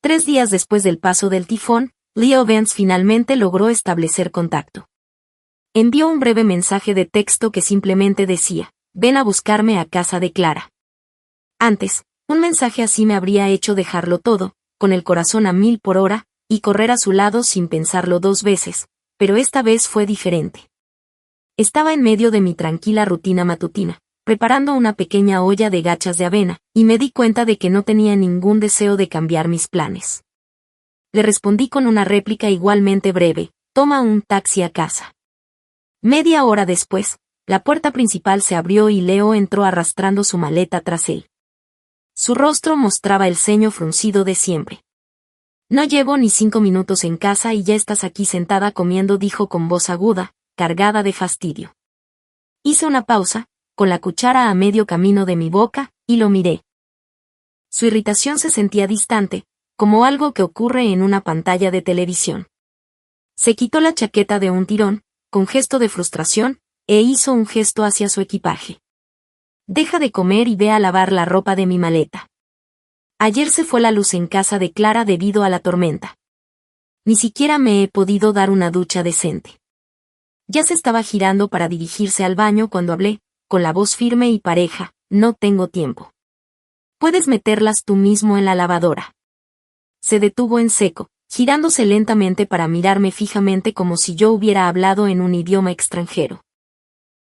3 días después del paso del tifón, Leo Vance finalmente logró establecer contacto. Envió un breve mensaje de texto que simplemente decía: ven a buscarme a casa de Clara. Antes, un mensaje así me habría hecho dejarlo todo, con el corazón a 1000 por hora, y correr a su lado sin pensarlo 2 veces, pero esta vez fue diferente. Estaba en medio de mi tranquila rutina matutina, preparando una pequeña olla de gachas de avena, y me di cuenta de que no tenía ningún deseo de cambiar mis planes. Le respondí con una réplica igualmente breve: toma un taxi a casa. Media hora después, la puerta principal se abrió y Leo entró arrastrando su maleta tras él. Su rostro mostraba el ceño fruncido de siempre. No llevo ni 5 minutos en casa y ya estás aquí sentada comiendo, dijo con voz aguda, cargada de fastidio. Hice una pausa, con la cuchara a medio camino de mi boca, y lo miré. Su irritación se sentía distante, como algo que ocurre en una pantalla de televisión. Se quitó la chaqueta de un tirón, con gesto de frustración, e hizo un gesto hacia su equipaje. Deja de comer y ve a lavar la ropa de mi maleta. Ayer se fue la luz en casa de Clara debido a la tormenta. Ni siquiera me he podido dar una ducha decente. Ya se estaba girando para dirigirse al baño cuando hablé, con la voz firme y pareja: no tengo tiempo. Puedes meterlas tú mismo en la lavadora. Se detuvo en seco, girándose lentamente para mirarme fijamente como si yo hubiera hablado en un idioma extranjero.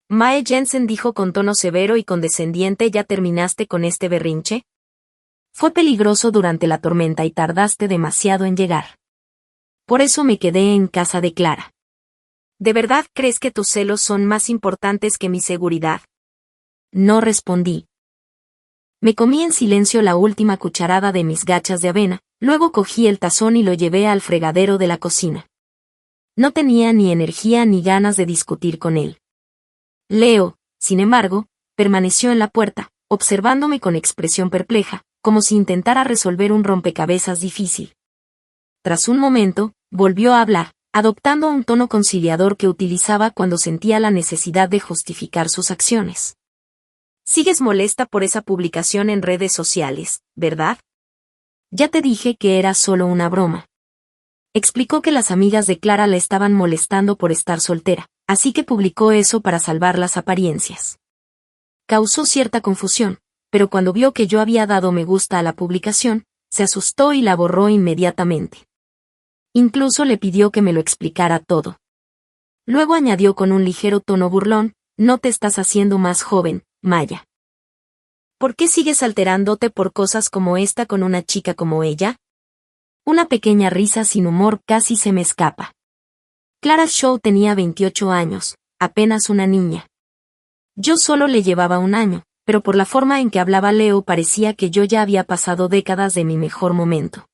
Mae Jensen, dijo con tono severo y condescendiente: ¿ya terminaste con este berrinche? Fue peligroso durante la tormenta y tardaste demasiado en llegar. Por eso me quedé en casa de Clara. ¿De verdad crees que tus celos son más importantes que mi seguridad? No respondí. Me comí en silencio la última cucharada de mis gachas de avena, luego cogí el tazón y lo llevé al fregadero de la cocina. No tenía ni energía ni ganas de discutir con él. Leo, sin embargo, permaneció en la puerta, observándome con expresión perpleja, como si intentara resolver un rompecabezas difícil. Tras un momento, volvió a hablar, adoptando un tono conciliador que utilizaba cuando sentía la necesidad de justificar sus acciones. Sigues molesta por esa publicación en redes sociales, ¿verdad? Ya te dije que era solo una broma. Explicó que las amigas de Clara la estaban molestando por estar soltera, así que publicó eso para salvar las apariencias. Causó cierta confusión, pero cuando vio que yo había dado me gusta a la publicación, se asustó y la borró inmediatamente. Incluso le pidió que me lo explicara todo. Luego añadió con un ligero tono burlón: no te estás haciendo más joven, Maya. ¿Por qué sigues alterándote por cosas como esta con una chica como ella? Una pequeña risa sin humor casi se me escapa. Clara Shaw tenía 28 años, apenas una niña. Yo solo le llevaba un año, pero por la forma en que hablaba Leo parecía que yo ya había pasado décadas de mi mejor momento.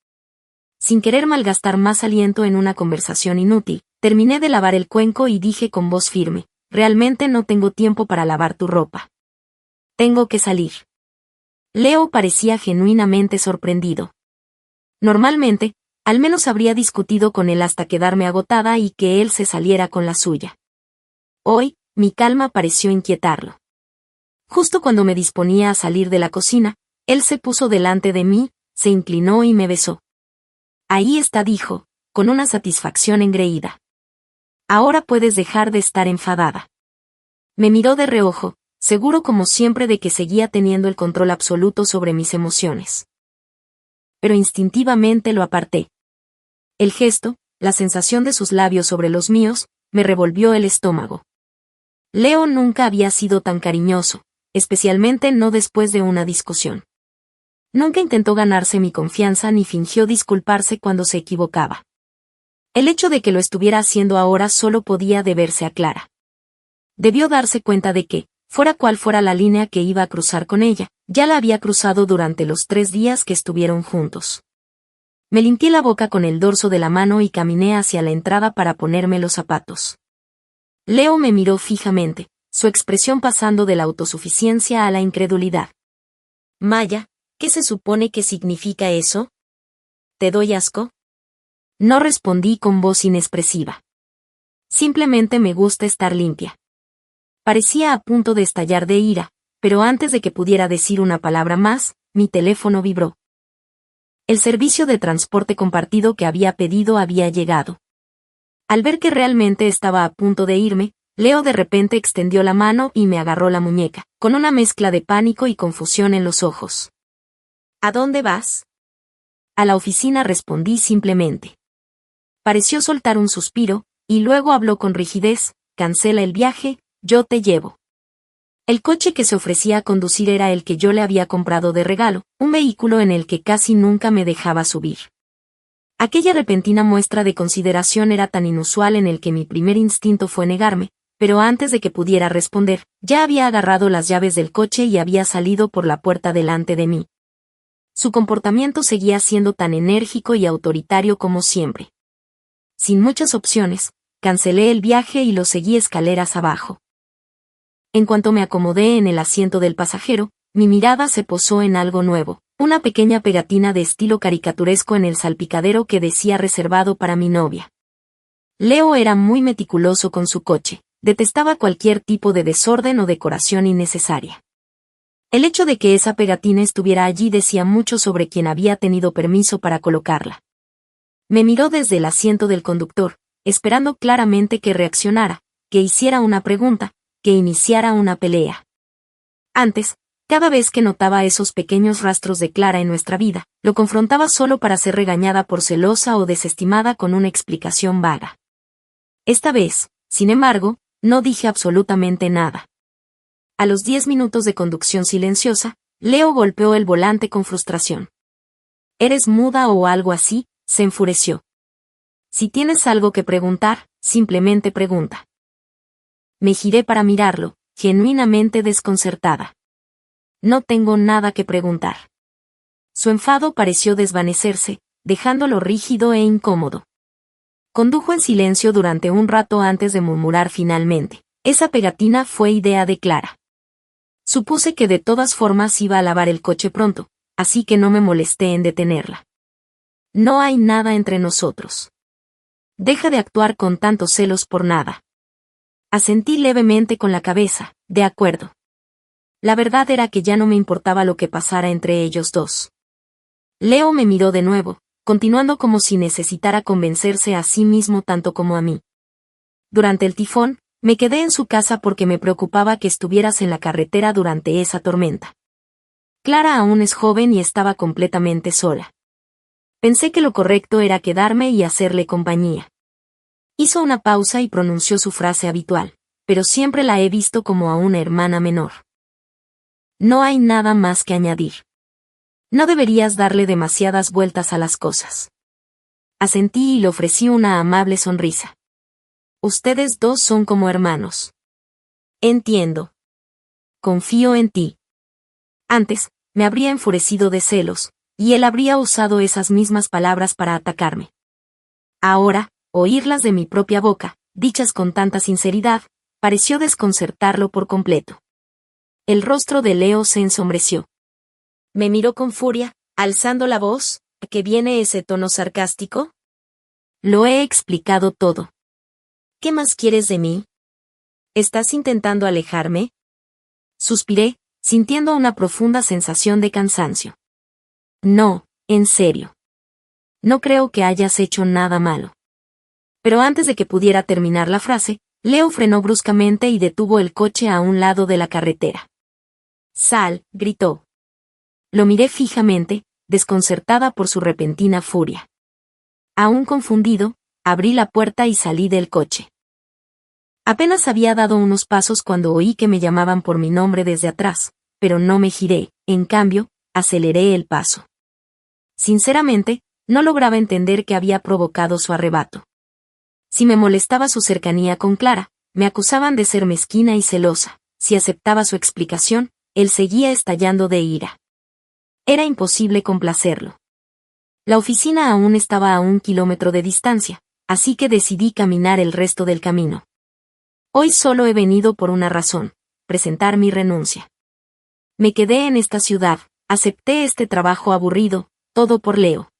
Sin querer malgastar más aliento en una conversación inútil, terminé de lavar el cuenco y dije con voz firme: realmente no tengo tiempo para lavar tu ropa. Tengo que salir. Leo parecía genuinamente sorprendido. Normalmente, al menos habría discutido con él hasta quedarme agotada y que él se saliera con la suya. Hoy, mi calma pareció inquietarlo. Justo cuando me disponía a salir de la cocina, él se puso delante de mí, se inclinó y me besó. Ahí está, dijo, con una satisfacción engreída. Ahora puedes dejar de estar enfadada. Me miró de reojo, seguro como siempre de que seguía teniendo el control absoluto sobre mis emociones. Pero instintivamente lo aparté. El gesto, la sensación de sus labios sobre los míos, me revolvió el estómago. Leo nunca había sido tan cariñoso, especialmente no después de una discusión. Nunca intentó ganarse mi confianza ni fingió disculparse cuando se equivocaba. El hecho de que lo estuviera haciendo ahora solo podía deberse a Clara. Debió darse cuenta de que, fuera cual fuera la línea que iba a cruzar con ella, ya la había cruzado durante los 3 días que estuvieron juntos. Me limpié la boca con el dorso de la mano y caminé hacia la entrada para ponerme los zapatos. Leo me miró fijamente, su expresión pasando de la autosuficiencia a la incredulidad. Maya, ¿qué se supone que significa eso? ¿Te doy asco? No respondí con voz inexpresiva. Simplemente me gusta estar limpia. Parecía a punto de estallar de ira, pero antes de que pudiera decir una palabra más, mi teléfono vibró. El servicio de transporte compartido que había pedido había llegado. Al ver que realmente estaba a punto de irme, Leo de repente extendió la mano y me agarró la muñeca, con una mezcla de pánico y confusión en los ojos. ¿A dónde vas? A la oficina, respondí simplemente. Pareció soltar un suspiro, y luego habló con rigidez: cancela el viaje, yo te llevo. El coche que se ofrecía a conducir era el que yo le había comprado de regalo, un vehículo en el que casi nunca me dejaba subir. Aquella repentina muestra de consideración era tan inusual en el que mi primer instinto fue negarme, pero antes de que pudiera responder, ya había agarrado las llaves del coche y había salido por la puerta delante de mí. Su comportamiento seguía siendo tan enérgico y autoritario como siempre. Sin muchas opciones, cancelé el viaje y lo seguí escaleras abajo. En cuanto me acomodé en el asiento del pasajero, mi mirada se posó en algo nuevo, una pequeña pegatina de estilo caricaturesco en el salpicadero que decía: reservado para mi novia. Leo era muy meticuloso con su coche, detestaba cualquier tipo de desorden o decoración innecesaria. El hecho de que esa pegatina estuviera allí decía mucho sobre quien había tenido permiso para colocarla. Me miró desde el asiento del conductor, esperando claramente que reaccionara, que hiciera una pregunta, que iniciara una pelea. Antes, cada vez que notaba esos pequeños rastros de Clara en nuestra vida, lo confrontaba solo para ser regañada por celosa o desestimada con una explicación vaga. Esta vez, sin embargo, no dije absolutamente nada. A los 10 minutos de conducción silenciosa, Leo golpeó el volante con frustración. ¿Eres muda o algo así?, se enfureció. Si tienes algo que preguntar, simplemente pregunta. Me giré para mirarlo, genuinamente desconcertada. No tengo nada que preguntar. Su enfado pareció desvanecerse, dejándolo rígido e incómodo. Condujo en silencio durante un rato antes de murmurar finalmente: esa pegatina fue idea de Clara. Supuse que de todas formas iba a lavar el coche pronto, así que no me molesté en detenerla. No hay nada entre nosotros. Deja de actuar con tantos celos por nada. Asentí levemente con la cabeza: de acuerdo. La verdad era que ya no me importaba lo que pasara entre ellos dos. Leo me miró de nuevo, continuando como si necesitara convencerse a sí mismo tanto como a mí. Durante el tifón, me quedé en su casa porque me preocupaba que estuvieras en la carretera durante esa tormenta. Clara aún es joven y estaba completamente sola. Pensé que lo correcto era quedarme y hacerle compañía. Hizo una pausa y pronunció su frase habitual: pero siempre la he visto como a una hermana menor. No hay nada más que añadir. No deberías darle demasiadas vueltas a las cosas. Asentí y le ofrecí una amable sonrisa. Ustedes dos son como hermanos. Entiendo. Confío en ti. Antes, me habría enfurecido de celos, y él habría usado esas mismas palabras para atacarme. Ahora, oírlas de mi propia boca, dichas con tanta sinceridad, pareció desconcertarlo por completo. El rostro de Leo se ensombreció. Me miró con furia, alzando la voz: ¿a qué viene ese tono sarcástico? Lo he explicado todo. ¿Qué más quieres de mí? ¿Estás intentando alejarme? Suspiré, sintiendo una profunda sensación de cansancio. No, en serio. No creo que hayas hecho nada malo. Pero antes de que pudiera terminar la frase, Leo frenó bruscamente y detuvo el coche a un lado de la carretera. ¡Sal!, gritó. Lo miré fijamente, desconcertada por su repentina furia. Aún confundido, abrí la puerta y salí del coche. Apenas había dado unos pasos cuando oí que me llamaban por mi nombre desde atrás, pero no me giré, en cambio, aceleré el paso. Sinceramente, no lograba entender qué había provocado su arrebato. Si me molestaba su cercanía con Clara, me acusaban de ser mezquina y celosa. Si aceptaba su explicación, él seguía estallando de ira. Era imposible complacerlo. La oficina aún estaba a 1 kilómetro de distancia, así que decidí caminar el resto del camino. Hoy solo he venido por una razón: presentar mi renuncia. Me quedé en esta ciudad, acepté este trabajo aburrido, todo por Leo.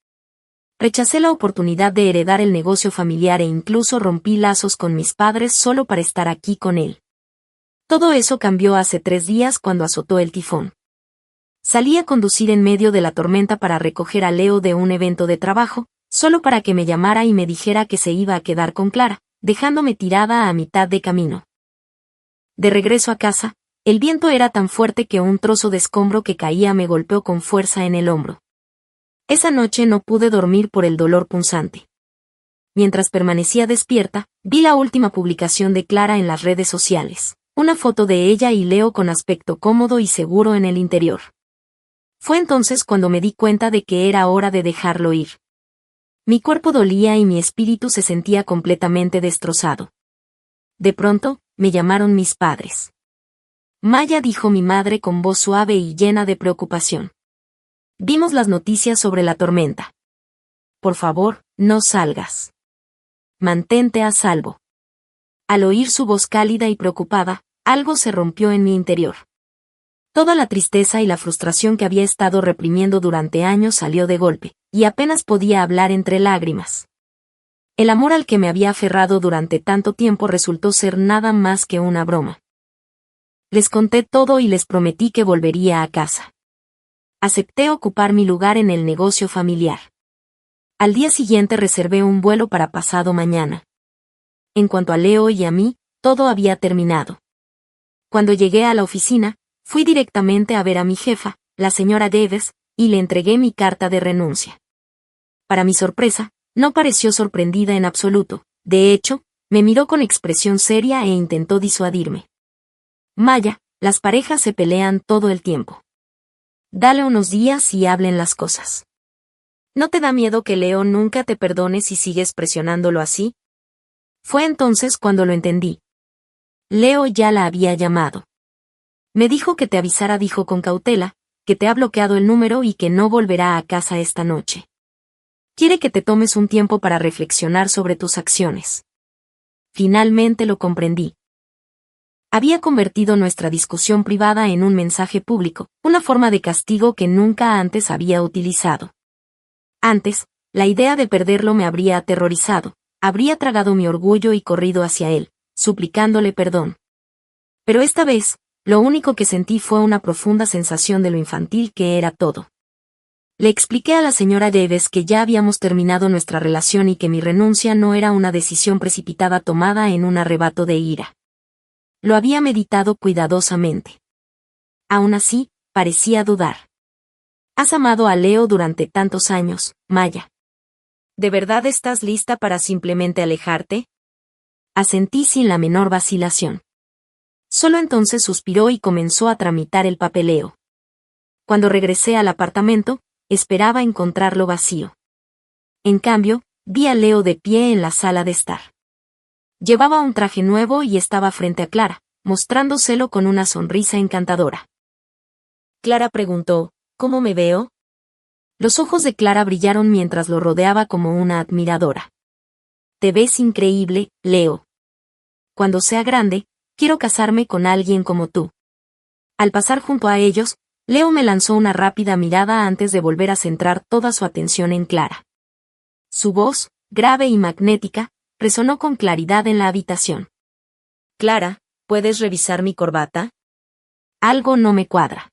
Rechacé la oportunidad de heredar el negocio familiar e incluso rompí lazos con mis padres solo para estar aquí con él. Todo eso cambió hace 3 días cuando azotó el tifón. Salí a conducir en medio de la tormenta para recoger a Leo de un evento de trabajo, solo para que me llamara y me dijera que se iba a quedar con Clara, dejándome tirada a mitad de camino. De regreso a casa, el viento era tan fuerte que un trozo de escombro que caía me golpeó con fuerza en el hombro. Esa noche no pude dormir por el dolor punzante. Mientras permanecía despierta, vi la última publicación de Clara en las redes sociales, una foto de ella y Leo con aspecto cómodo y seguro en el interior. Fue entonces cuando me di cuenta de que era hora de dejarlo ir. Mi cuerpo dolía y mi espíritu se sentía completamente destrozado. De pronto, me llamaron mis padres. Maya, dijo mi madre con voz suave y llena de preocupación. Vimos las noticias sobre la tormenta. Por favor, no salgas. Mantente a salvo. Al oír su voz cálida y preocupada, algo se rompió en mi interior. Toda la tristeza y la frustración que había estado reprimiendo durante años salió de golpe, y apenas podía hablar entre lágrimas. El amor al que me había aferrado durante tanto tiempo resultó ser nada más que una broma. Les conté todo y les prometí que volvería a casa. Acepté ocupar mi lugar en el negocio familiar. Al día siguiente reservé un vuelo para pasado mañana. En cuanto a Leo y a mí, todo había terminado. Cuando llegué a la oficina, fui directamente a ver a mi jefa, la señora Davis, y le entregué mi carta de renuncia. Para mi sorpresa, no pareció sorprendida en absoluto. De hecho, me miró con expresión seria e intentó disuadirme. Maya, las parejas se pelean todo el tiempo. Dale unos días y hablen las cosas. ¿No te da miedo que Leo nunca te perdone si sigues presionándolo así? Fue entonces cuando lo entendí. Leo ya la había llamado. Me dijo que te avisara, dijo con cautela, que te ha bloqueado el número y que no volverá a casa esta noche. Quiere que te tomes un tiempo para reflexionar sobre tus acciones. Finalmente lo comprendí. Había convertido nuestra discusión privada en un mensaje público, una forma de castigo que nunca antes había utilizado. Antes, la idea de perderlo me habría aterrorizado, habría tragado mi orgullo y corrido hacia él, suplicándole perdón. Pero esta vez, lo único que sentí fue una profunda sensación de lo infantil que era todo. Le expliqué a la señora Davis que ya habíamos terminado nuestra relación y que mi renuncia no era una decisión precipitada tomada en un arrebato de ira. Lo había meditado cuidadosamente. Aún así, parecía dudar. Has amado a Leo durante tantos años, Maya. ¿De verdad estás lista para simplemente alejarte? Asentí sin la menor vacilación. Solo entonces suspiró y comenzó a tramitar el papeleo. Cuando regresé al apartamento, esperaba encontrarlo vacío. En cambio, vi a Leo de pie en la sala de estar. Llevaba un traje nuevo y estaba frente a Clara, mostrándoselo con una sonrisa encantadora. Clara preguntó, ¿cómo me veo? Los ojos de Clara brillaron mientras lo rodeaba como una admiradora. Te ves increíble, Leo. Cuando sea grande, quiero casarme con alguien como tú. Al pasar junto a ellos, Leo me lanzó una rápida mirada antes de volver a centrar toda su atención en Clara. Su voz, grave y magnética, resonó con claridad en la habitación. Clara, ¿puedes revisar mi corbata? Algo no me cuadra.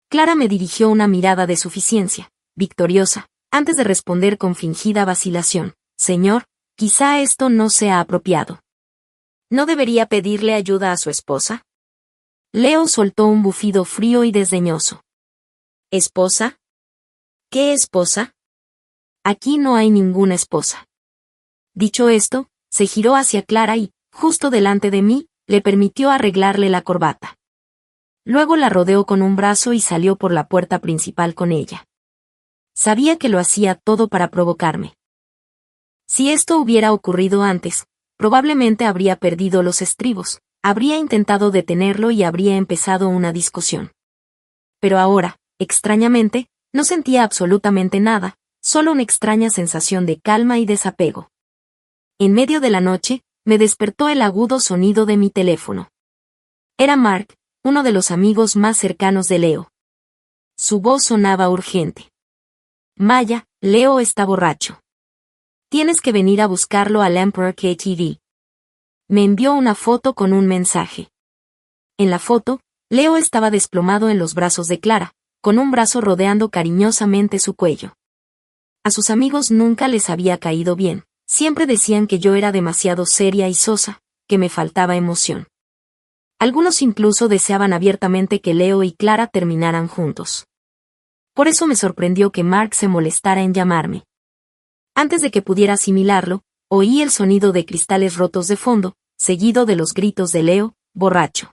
Clara me dirigió una mirada de suficiencia, victoriosa, antes de responder con fingida vacilación. Señor, quizá esto no sea apropiado. ¿No debería pedirle ayuda a su esposa? Leo soltó un bufido frío y desdeñoso. ¿Esposa? ¿Qué esposa? Aquí no hay ninguna esposa. Dicho esto, se giró hacia Clara y, justo delante de mí, le permitió arreglarle la corbata. Luego la rodeó con un brazo y salió por la puerta principal con ella. Sabía que lo hacía todo para provocarme. Si esto hubiera ocurrido antes, probablemente habría perdido los estribos, habría intentado detenerlo y habría empezado una discusión. Pero ahora, extrañamente, no sentía absolutamente nada, solo una extraña sensación de calma y desapego. En medio de la noche, me despertó el agudo sonido de mi teléfono. Era Mark, uno de los amigos más cercanos de Leo. Su voz sonaba urgente. Maya, Leo está borracho. Tienes que venir a buscarlo al Emperor KTV. Me envió una foto con un mensaje. En la foto, Leo estaba desplomado en los brazos de Clara, con un brazo rodeando cariñosamente su cuello. A sus amigos nunca les había caído bien, siempre decían que yo era demasiado seria y sosa, que me faltaba emoción. Algunos incluso deseaban abiertamente que Leo y Clara terminaran juntos. Por eso me sorprendió que Mark se molestara en llamarme. Antes de que pudiera asimilarlo, oí el sonido de cristales rotos de fondo, seguido de los gritos de Leo, borracho.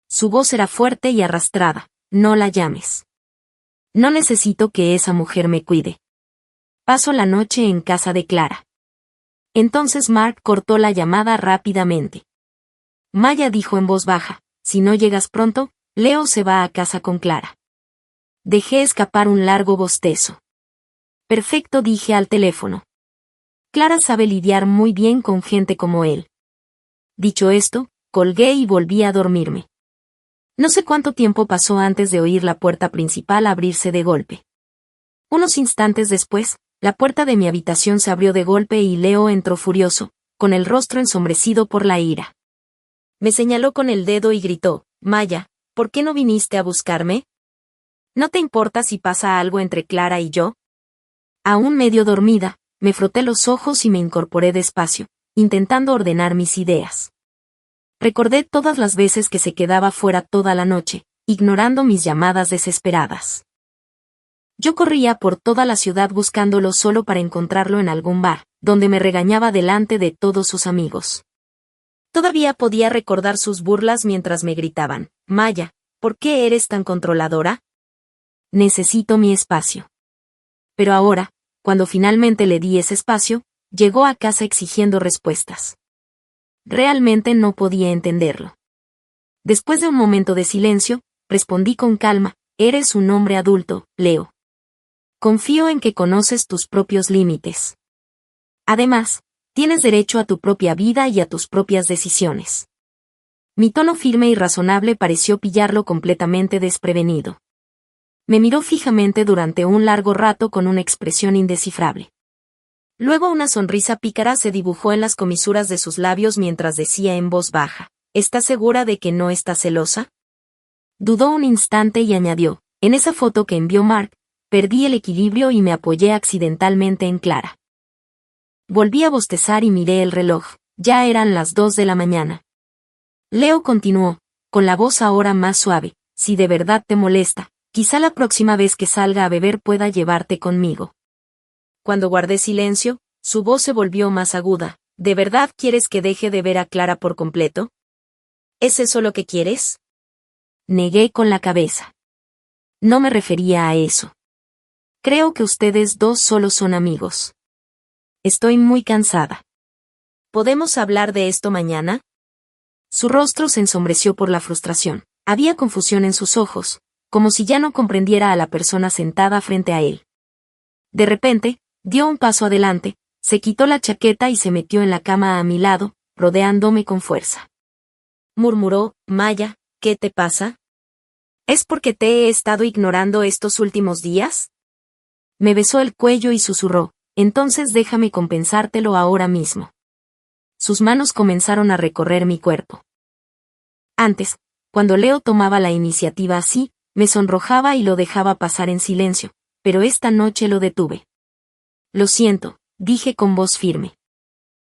Su voz era fuerte y arrastrada. No la llames. No necesito que esa mujer me cuide. Paso la noche en casa de Clara. Entonces Mark cortó la llamada rápidamente. Maya dijo en voz baja, si no llegas pronto, Leo se va a casa con Clara. Dejé escapar un largo bostezo. Perfecto, dije al teléfono. Clara sabe lidiar muy bien con gente como él. Dicho esto, colgué y volví a dormirme. No sé cuánto tiempo pasó antes de oír la puerta principal abrirse de golpe. Unos instantes después, la puerta de mi habitación se abrió de golpe y Leo entró furioso, con el rostro ensombrecido por la ira. Me señaló con el dedo y gritó, Maya, ¿por qué no viniste a buscarme? ¿No te importa si pasa algo entre Clara y yo? Aún medio dormida, me froté los ojos y me incorporé despacio, intentando ordenar mis ideas. Recordé todas las veces que se quedaba fuera toda la noche, ignorando mis llamadas desesperadas. Yo corría por toda la ciudad buscándolo solo para encontrarlo en algún bar, donde me regañaba delante de todos sus amigos. Todavía podía recordar sus burlas mientras me gritaban, Maya, ¿por qué eres tan controladora? Necesito mi espacio. Pero ahora, cuando finalmente le di ese espacio, llegó a casa exigiendo respuestas. Realmente no podía entenderlo. Después de un momento de silencio, respondí con calma, eres un hombre adulto, Leo. Confío en que conoces tus propios límites. Además, tienes derecho a tu propia vida y a tus propias decisiones. Mi tono firme y razonable pareció pillarlo completamente desprevenido. Me miró fijamente durante un largo rato con una expresión indescifrable. Luego una sonrisa pícara se dibujó en las comisuras de sus labios mientras decía en voz baja, ¿estás segura de que no estás celosa? Dudó un instante y añadió, en esa foto que envió Mark, perdí el equilibrio y me apoyé accidentalmente en Clara. Volví a bostezar y miré el reloj, ya eran las 2 de la mañana. Leo continuó, con la voz ahora más suave, si de verdad te molesta, quizá la próxima vez que salga a beber pueda llevarte conmigo. Cuando guardé silencio, su voz se volvió más aguda. ¿De verdad quieres que deje de ver a Clara por completo? ¿Es eso lo que quieres? Negué con la cabeza. No me refería a eso. Creo que ustedes dos solo son amigos. Estoy muy cansada. ¿Podemos hablar de esto mañana? Su rostro se ensombreció por la frustración. Había confusión en sus ojos, como si ya no comprendiera a la persona sentada frente a él. De repente, dio un paso adelante, se quitó la chaqueta y se metió en la cama a mi lado, rodeándome con fuerza. Murmuró, Maya, ¿qué te pasa? ¿Es porque te he estado ignorando estos últimos días? Me besó el cuello y susurró, entonces déjame compensártelo ahora mismo. Sus manos comenzaron a recorrer mi cuerpo. Antes, cuando Leo tomaba la iniciativa así, me sonrojaba y lo dejaba pasar en silencio, pero esta noche lo detuve. Lo siento, dije con voz firme.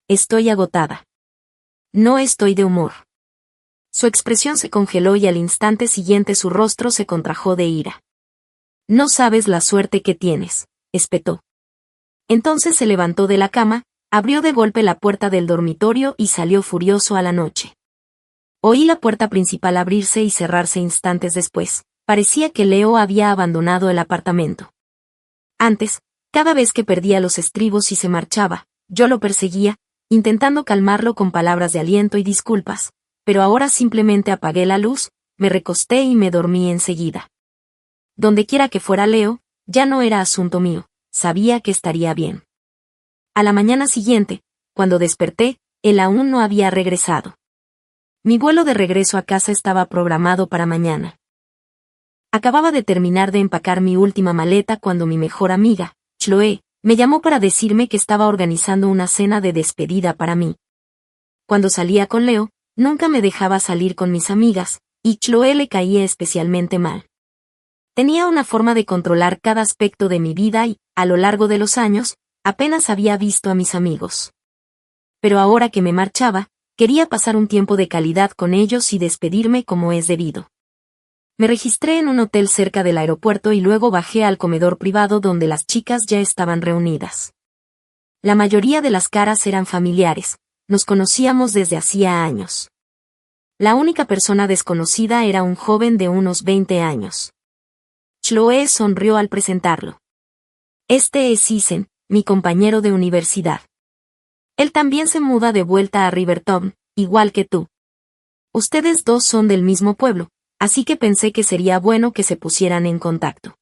Estoy agotada. No estoy de humor. Su expresión se congeló y al instante siguiente su rostro se contrajo de ira. No sabes la suerte que tienes, espetó. Entonces se levantó de la cama, abrió de golpe la puerta del dormitorio y salió furioso a la noche. Oí la puerta principal abrirse y cerrarse instantes después. Parecía que Leo había abandonado el apartamento. Antes, cada vez que perdía los estribos y se marchaba, yo lo perseguía, intentando calmarlo con palabras de aliento y disculpas, pero ahora simplemente apagué la luz, me recosté y me dormí enseguida. Dondequiera que fuera Leo, ya no era asunto mío, sabía que estaría bien. A la mañana siguiente, cuando desperté, él aún no había regresado. Mi vuelo de regreso a casa estaba programado para mañana. Acababa de terminar de empacar mi última maleta cuando mi mejor amiga, Chloe, me llamó para decirme que estaba organizando una cena de despedida para mí. Cuando salía con Leo, nunca me dejaba salir con mis amigas, y Chloe le caía especialmente mal. Tenía una forma de controlar cada aspecto de mi vida y, a lo largo de los años, apenas había visto a mis amigos. Pero ahora que me marchaba, quería pasar un tiempo de calidad con ellos y despedirme como es debido. Me registré en un hotel cerca del aeropuerto y luego bajé al comedor privado donde las chicas ya estaban reunidas. La mayoría de las caras eran familiares, nos conocíamos desde hacía años. La única persona desconocida era un joven de unos 20 años. Chloe sonrió al presentarlo. Este es Isen, mi compañero de universidad. Él también se muda de vuelta a Riverton, igual que tú. Ustedes dos son del mismo pueblo, así que pensé que sería bueno que se pusieran en contacto.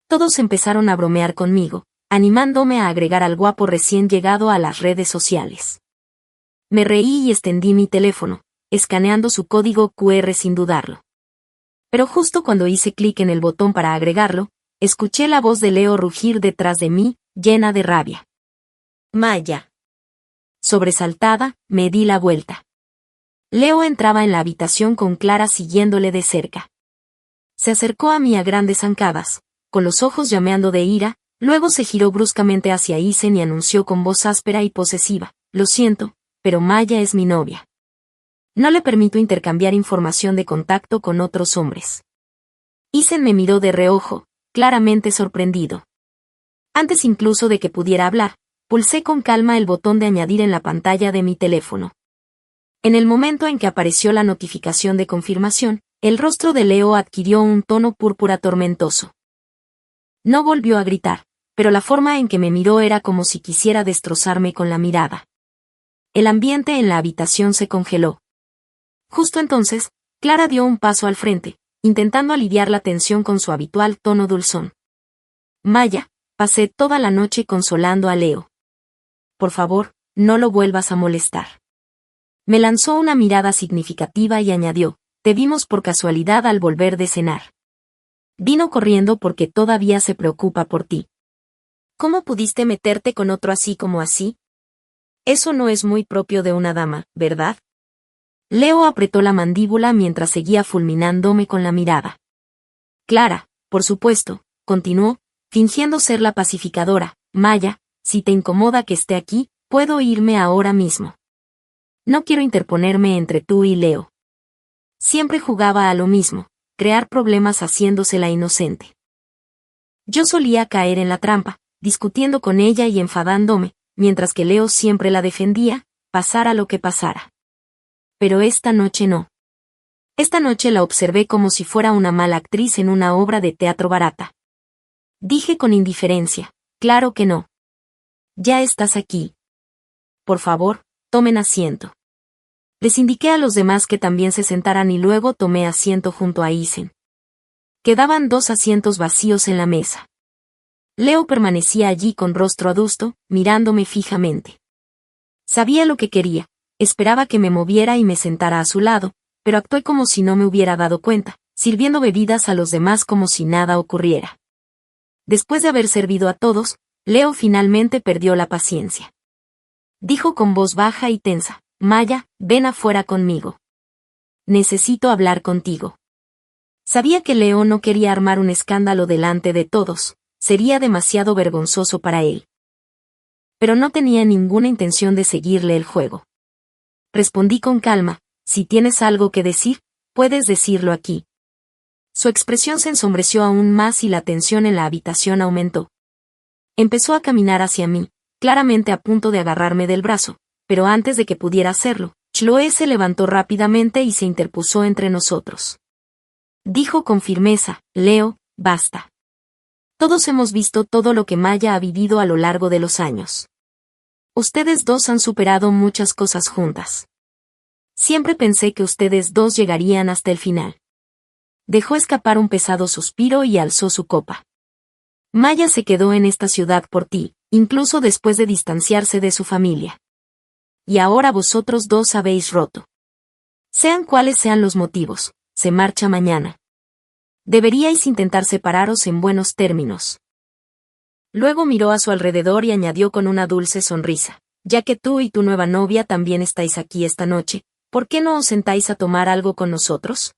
Todos empezaron a bromear conmigo, animándome a agregar al guapo recién llegado a las redes sociales. Me reí y extendí mi teléfono, escaneando su código QR sin dudarlo. Pero justo cuando hice clic en el botón para agregarlo, escuché la voz de Leo rugir detrás de mí, llena de rabia. Maya. Sobresaltada, me di la vuelta. Leo entraba en la habitación con Clara siguiéndole de cerca. Se acercó a mí a grandes zancadas, con los ojos llameando de ira, luego se giró bruscamente hacia Isen y anunció con voz áspera y posesiva, lo siento, pero Maya es mi novia. No le permito intercambiar información de contacto con otros hombres. Isen me miró de reojo, claramente sorprendido. Antes incluso de que pudiera hablar, pulsé con calma el botón de añadir en la pantalla de mi teléfono. En el momento en que apareció la notificación de confirmación, el rostro de Leo adquirió un tono púrpura tormentoso. No volvió a gritar, pero la forma en que me miró era como si quisiera destrozarme con la mirada. El ambiente en la habitación se congeló. Justo entonces, Clara dio un paso al frente, intentando aliviar la tensión con su habitual tono dulzón. Maya, pasé toda la noche consolando a Leo. Por favor, no lo vuelvas a molestar. Me lanzó una mirada significativa y añadió, te vimos por casualidad al volver de cenar. Vino corriendo porque todavía se preocupa por ti. ¿Cómo pudiste meterte con otro así como así? Eso no es muy propio de una dama, ¿verdad? Leo apretó la mandíbula mientras seguía fulminándome con la mirada. Clara, por supuesto, continuó, fingiendo ser la pacificadora, Maya, si te incomoda que esté aquí, puedo irme ahora mismo. No quiero interponerme entre tú y Leo. Siempre jugaba a lo mismo, crear problemas haciéndose la inocente. Yo solía caer en la trampa, discutiendo con ella y enfadándome, mientras que Leo siempre la defendía, pasara lo que pasara. Pero esta noche no. Esta noche la observé como si fuera una mala actriz en una obra de teatro barata. Dije con indiferencia, claro que no. Ya estás aquí. Por favor, tomen asiento. Les indiqué a los demás que también se sentaran y luego tomé asiento junto a Isen. Quedaban 2 asientos vacíos en la mesa. Leo permanecía allí con rostro adusto, mirándome fijamente. Sabía lo que quería, esperaba que me moviera y me sentara a su lado, pero actué como si no me hubiera dado cuenta, sirviendo bebidas a los demás como si nada ocurriera. Después de haber servido a todos, Leo finalmente perdió la paciencia. Dijo con voz baja y tensa, Maya, ven afuera conmigo. Necesito hablar contigo. Sabía que Leo no quería armar un escándalo delante de todos, sería demasiado vergonzoso para él. Pero no tenía ninguna intención de seguirle el juego. Respondí con calma, si tienes algo que decir, puedes decirlo aquí. Su expresión se ensombreció aún más y la tensión en la habitación aumentó. Empezó a caminar hacia mí, claramente a punto de agarrarme del brazo, pero antes de que pudiera hacerlo, Chloe se levantó rápidamente y se interpuso entre nosotros. Dijo con firmeza, Leo, basta. Todos hemos visto todo lo que Maya ha vivido a lo largo de los años. Ustedes dos han superado muchas cosas juntas. Siempre pensé que ustedes dos llegarían hasta el final. Dejó escapar un pesado suspiro y alzó su copa. Maya se quedó en esta ciudad por ti, incluso después de distanciarse de su familia. Y ahora vosotros dos habéis roto. Sean cuales sean los motivos, se marcha mañana. Deberíais intentar separaros en buenos términos. Luego miró a su alrededor y añadió con una dulce sonrisa, ya que tú y tu nueva novia también estáis aquí esta noche, ¿por qué no os sentáis a tomar algo con nosotros?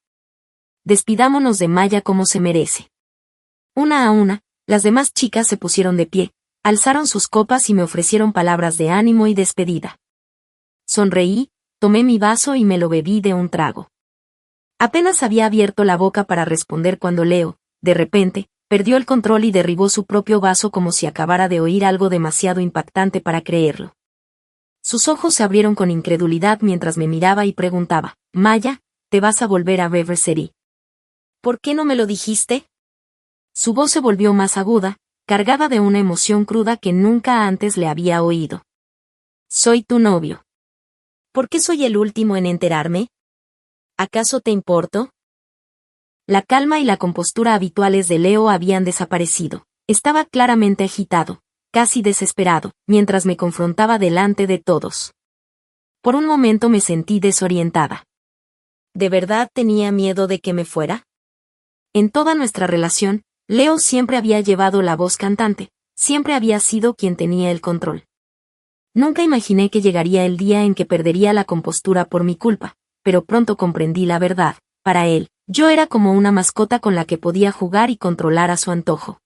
despidámonos de Maya como se merece. Una a una, las demás chicas se pusieron de pie, alzaron sus copas y me ofrecieron palabras de ánimo y despedida. Sonreí, tomé mi vaso y me lo bebí de un trago. Apenas había abierto la boca para responder cuando Leo, de repente, perdió el control y derribó su propio vaso como si acabara de oír algo demasiado impactante para creerlo. Sus ojos se abrieron con incredulidad mientras me miraba y preguntaba, «Maya, ¿te vas a volver a River City? ¿Por qué no me lo dijiste?» Su voz se volvió más aguda, cargada de una emoción cruda que nunca antes le había oído. «Soy tu novio». «¿Por qué soy el último en enterarme? ¿Acaso te importo?» La calma y la compostura habituales de Leo habían desaparecido. Estaba claramente agitado, casi desesperado, mientras me confrontaba delante de todos. Por un momento me sentí desorientada. ¿De verdad tenía miedo de que me fuera? En toda nuestra relación, Leo siempre había llevado la voz cantante, siempre había sido quien tenía el control. Nunca imaginé que llegaría el día en que perdería la compostura por mi culpa, pero pronto comprendí la verdad. Para él, yo era como una mascota con la que podía jugar y controlar a su antojo.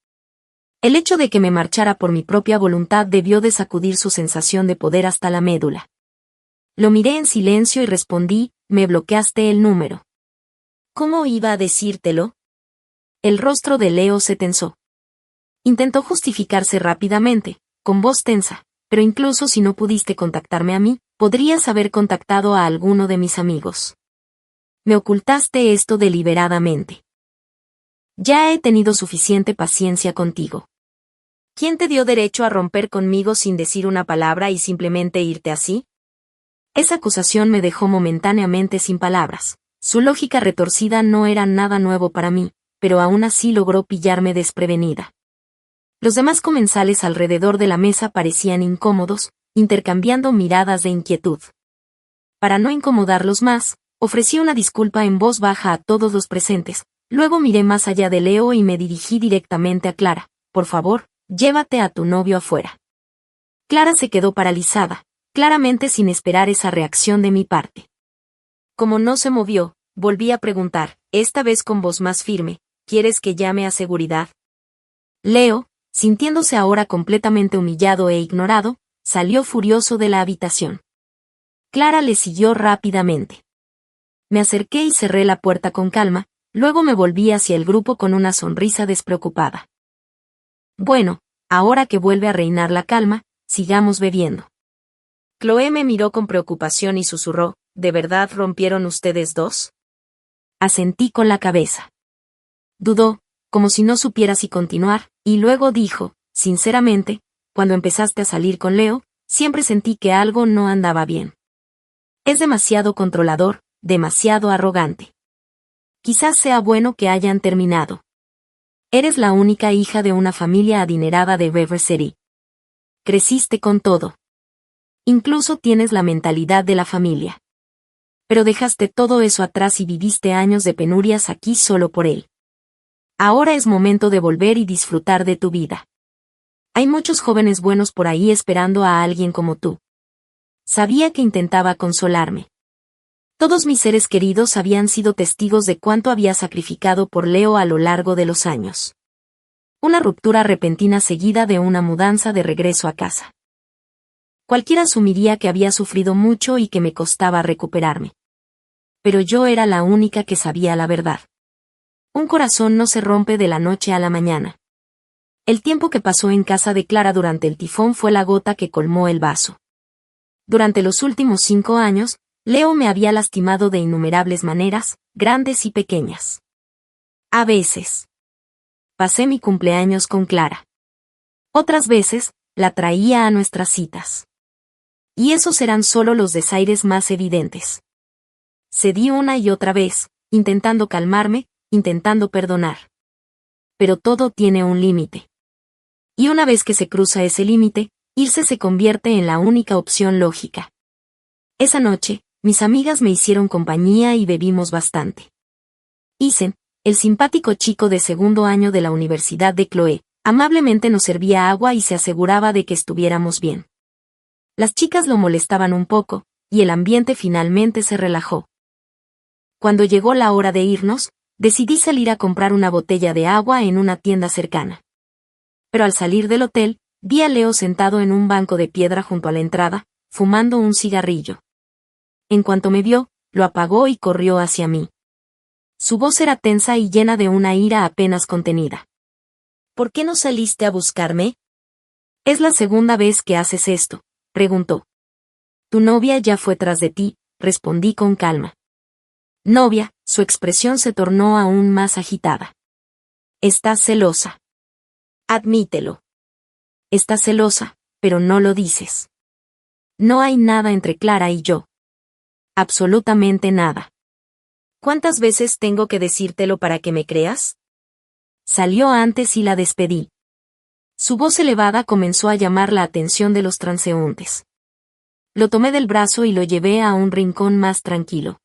El hecho de que me marchara por mi propia voluntad debió de sacudir su sensación de poder hasta la médula. Lo miré en silencio y respondí, «Me bloqueaste el número». «¿Cómo iba a decírtelo?» El rostro de Leo se tensó. Intentó justificarse rápidamente, con voz tensa, «Pero incluso si no pudiste contactarme a mí, podrías haber contactado a alguno de mis amigos. Me ocultaste esto deliberadamente. Ya he tenido suficiente paciencia contigo. ¿Quién te dio derecho a romper conmigo sin decir una palabra y simplemente irte así?» Esa acusación me dejó momentáneamente sin palabras. Su lógica retorcida no era nada nuevo para mí, pero aún así logró pillarme desprevenida. Los demás comensales alrededor de la mesa parecían incómodos, intercambiando miradas de inquietud. Para no incomodarlos más, ofrecí una disculpa en voz baja a todos los presentes, luego miré más allá de Leo y me dirigí directamente a Clara. «Por favor, llévate a tu novio afuera». Clara se quedó paralizada, claramente sin esperar esa reacción de mi parte. Como no se movió, volví a preguntar, esta vez con voz más firme, «¿Quieres que llame a seguridad?» Leo, sintiéndose ahora completamente humillado e ignorado, salió furioso de la habitación. Clara le siguió rápidamente. Me acerqué y cerré la puerta con calma, luego me volví hacia el grupo con una sonrisa despreocupada. «Bueno, ahora que vuelve a reinar la calma, sigamos bebiendo». Chloe me miró con preocupación y susurró, «¿De verdad rompieron ustedes dos?» Asentí con la cabeza. Dudó, como si no supiera si continuar, y luego dijo, «Sinceramente, cuando empezaste a salir con Leo, siempre sentí que algo no andaba bien. Es demasiado controlador, demasiado arrogante. Quizás sea bueno que hayan terminado. Eres la única hija de una familia adinerada de River City. Creciste con todo. Incluso tienes la mentalidad de la familia. Pero dejaste todo eso atrás y viviste años de penurias aquí solo por él. Ahora es momento de volver y disfrutar de tu vida. Hay muchos jóvenes buenos por ahí esperando a alguien como tú». Sabía que intentaba consolarme. Todos mis seres queridos habían sido testigos de cuánto había sacrificado por Leo a lo largo de los años. Una ruptura repentina seguida de una mudanza de regreso a casa. Cualquiera asumiría que había sufrido mucho y que me costaba recuperarme. Pero yo era la única que sabía la verdad. Un corazón no se rompe de la noche a la mañana. El tiempo que pasó en casa de Clara durante el tifón fue la gota que colmó el vaso. Durante los últimos 5 años, Leo me había lastimado de innumerables maneras, grandes y pequeñas. A veces. Pasé mi cumpleaños con Clara. Otras veces, la traía a nuestras citas. Y esos eran solo los desaires más evidentes. Cedí una y otra vez, intentando calmarme, intentando perdonar. Pero todo tiene un límite. Y una vez que se cruza ese límite, irse se convierte en la única opción lógica. Esa noche, mis amigas me hicieron compañía y bebimos bastante. Isen, el simpático chico de segundo año de la Universidad de Chloe, amablemente nos servía agua y se aseguraba de que estuviéramos bien. Las chicas lo molestaban un poco, y el ambiente finalmente se relajó. Cuando llegó la hora de irnos, Decidí salir a comprar una botella de agua en una tienda cercana. Pero al salir del hotel, vi a Leo sentado en un banco de piedra junto a la entrada, fumando un cigarrillo. En cuanto me vio, lo apagó y corrió hacia mí. Su voz era tensa y llena de una ira apenas contenida. ¿Por qué no saliste a buscarme? Es la segunda vez que haces esto, preguntó. Tu novia ya fue tras de ti, respondí con calma. Novia, su expresión se tornó aún más agitada. Estás celosa. Admítelo. Estás celosa, pero no lo dices. No hay nada entre Clara y yo. Absolutamente nada. ¿Cuántas veces tengo que decírtelo para que me creas? Salió antes y la despedí. Su voz elevada comenzó a llamar la atención de los transeúntes. Lo tomé del brazo y lo llevé a un rincón más tranquilo.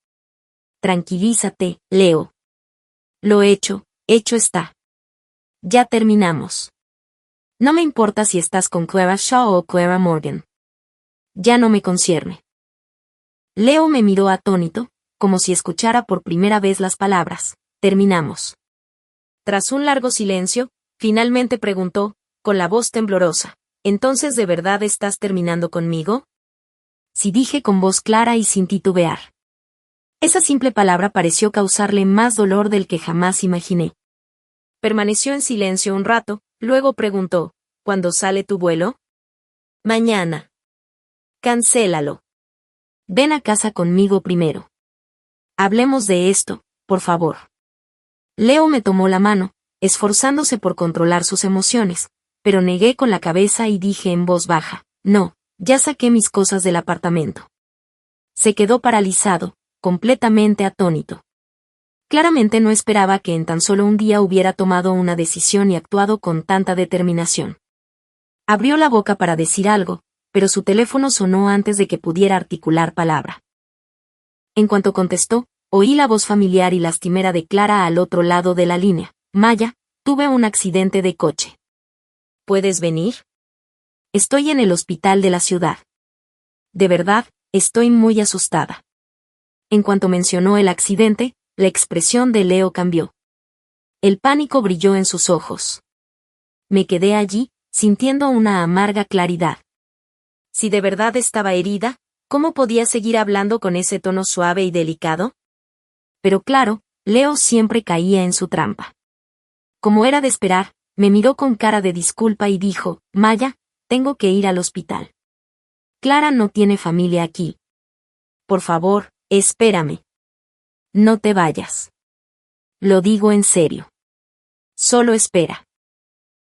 Tranquilízate, Leo. Lo hecho está. Ya terminamos. No me importa si estás con Clara Shaw o Clara Morgan. Ya no me concierne. Leo me miró atónito, como si escuchara por primera vez las palabras. Terminamos. Tras un largo silencio, finalmente preguntó, con la voz temblorosa, ¿entonces de verdad estás terminando conmigo? Sí, dije con voz clara y sin titubear. Esa simple palabra pareció causarle más dolor del que jamás imaginé. Permaneció en silencio un rato, luego preguntó, ¿cuándo sale tu vuelo? Mañana. Cancélalo. Ven a casa conmigo primero. Hablemos de esto, por favor. Leo me tomó la mano, esforzándose por controlar sus emociones, pero negué con la cabeza y dije en voz baja, no, ya saqué mis cosas del apartamento. Se quedó paralizado, completamente atónito. Claramente no esperaba que en tan solo un día hubiera tomado una decisión y actuado con tanta determinación. Abrió la boca para decir algo, pero su teléfono sonó antes de que pudiera articular palabra. En cuanto contestó, oí la voz familiar y lastimera de Clara al otro lado de la línea. Maya, tuve un accidente de coche. ¿Puedes venir? Estoy en el hospital de la ciudad. De verdad, estoy muy asustada. En cuanto mencionó el accidente, la expresión de Leo cambió. El pánico brilló en sus ojos. Me quedé allí, sintiendo una amarga claridad. Si de verdad estaba herida, ¿cómo podía seguir hablando con ese tono suave y delicado? Pero claro, Leo siempre caía en su trampa. Como era de esperar, me miró con cara de disculpa y dijo, Maya, tengo que ir al hospital. Clara no tiene familia aquí. Por favor, espérame. No te vayas. Lo digo en serio. Solo espera.